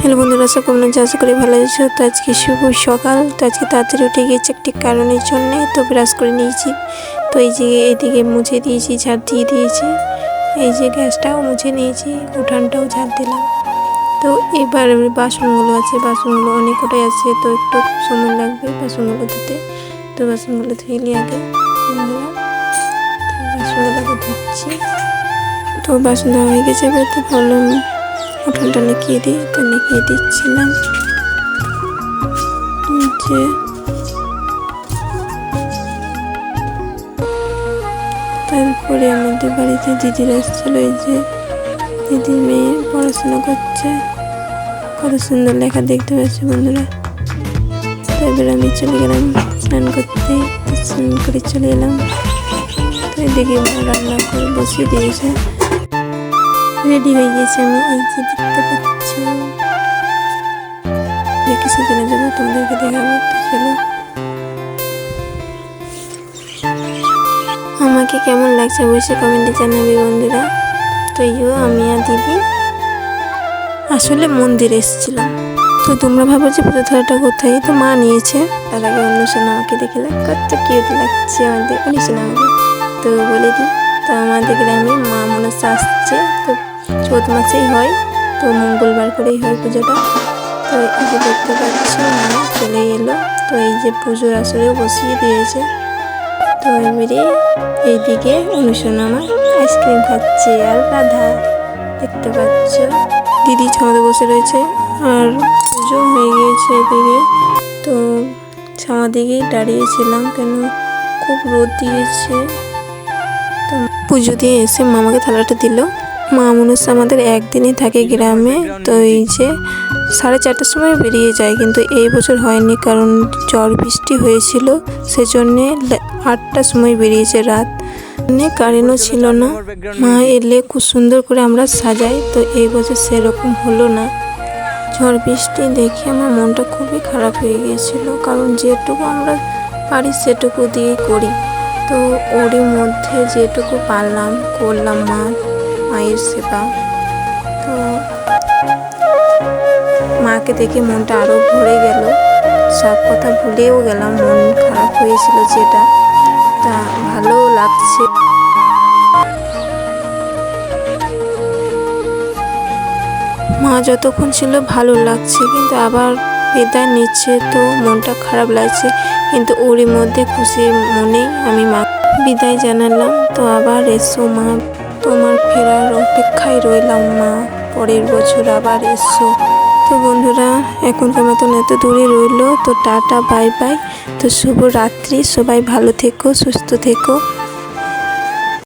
Hello বন্ধুরা, সব কেমন আছো? আশা করি ভালো আছো। তো আজকে শুভ সকাল। তো আজকে তাড়াতাড়ি উঠে গিয়েছি একটি কারণের জন্যে। তো ব্রাশ করে নিয়েছি। তো এই যে এদিকে মুছে দিয়েছি, ঝাড় দিয়ে দিয়েছি। এই যে গ্যাসটাও মুছে নিয়েছি, উঠানটাও ঝাড় দিলাম। তো এবার বাসনগুলো আছে, বাসনগুলো অনেক কটাই আছে, তো একটু সময় লাগবে বাসনগুলো ধুতে। তো বাসনগুলো ধুইলি আগে বন্ধুরা। তো বাসনগুলোকে ধুচ্ছি। তো বাসন ধোয়া হয়ে গেছে, এবার তো ভাবলাম উঠানটা লিখিয়ে দিই। তো লিখিয়ে দিচ্ছিলাম যে তারপরে আমাদের বাড়িতে দিদিরা এসেছিলো। এই যে দিদির মেয়ে পড়াশোনা করছে, কত সুন্দর লেখা দেখতে পাচ্ছি বন্ধুরা। তারপরে আমি চলে গেলাম স্নান করতে। স্নান করে চলে এলাম। তো এদিকে রান্না করে বসিয়ে দিয়েছে, রেডি হয়ে গেছে। আমি এই যে দেখতে পাচ্ছ, কিসের জন্য যাবো তোমাদেরকে দেখাবো। তো চলো, আমাকে কেমন লাগছে অবশ্যই কমেন্টে জানাবে বন্ধুরা। তো আমি আর দিদি আসলে মন্দিরে এসেছিলাম। তো তোমরা ভাবো যে পুজো থালাটা কোথায়, তো মা নিয়েছে। তার আগে অনুষ্ঠান আমাকে দেখে কত কিউট লাগছে আমাদের অনুষ্ঠান আমাকে। তো বলে দিই, তো আমাদের গ্রামে মা মনসা আসছে। তো চৈত মাসেই হয়, তো মঙ্গলবার করেই হয় পুজোটা। তো এই যে দেখতে পাচ্ছি মা চলে এলো। তো এই যে পুজোর আসরেও বসিয়ে দিয়েছে। তো এবারে এইদিকে অনুষ্ঠান আমার আইসক্রিম খাচ্ছে আর রাধা দেখতে পাচ্ছ। দিদি ছাদে বসে রয়েছে আর পুজো হয়ে গিয়েছে এদিকে। তো ছাদিকেই দাঁড়িয়েছিলাম, কেন খুব রোদ দিয়েছে। তো পুজো দিয়ে এসে মামাকে থালাটা দিল। মা মনসা আমাদের একদিনই থাকে গ্রামে। তো এই যে 4:30টার সময় বেরিয়ে যায়, কিন্তু এই বছর হয়নি, কারণ ঝড় বৃষ্টি হয়েছিল। সেজন্যে 8টার সময় বেরিয়েছে রাত। কারেন্টও ছিল না। মা এলে খুব সুন্দর করে আমরা সাজাই। তো এই বছর সেরকম হলো না। ঝড় বৃষ্টি দেখে আমার মনটা খুবই খারাপ হয়ে গিয়েছিল, কারণ যেটুকু আমরা পারি সেটুকু দিয়ে করি। তো ওরই মধ্যে যেটুকু পারলাম করলাম মায়ের সেবা। তো মাকে দেখে মনটা আরও ভরে গেল। সব কথা ভুলেও গেলাম, মন খারাপ হয়েছিল যেটা, তা ভালোও লাগছে। মা যতক্ষণ ছিল ভালো লাগছে, কিন্তু আবার বিদায় নিচ্ছে তো মনটা খারাপ লাগছে। কিন্তু ওরই মধ্যে খুশি মনেই আমি মা বিদায় জানালাম। তো আবার এসো মা, তোমার ফেরার অপেক্ষায় রইলাম মা, পরের বছর আবার এসো। তো বন্ধুরা, এখনকার মতন এত দূরে রইলো। তো টাটা, বাই বাই। তো শুভ রাত্রি, সবাই ভালো থেকো, সুস্থ থেকো।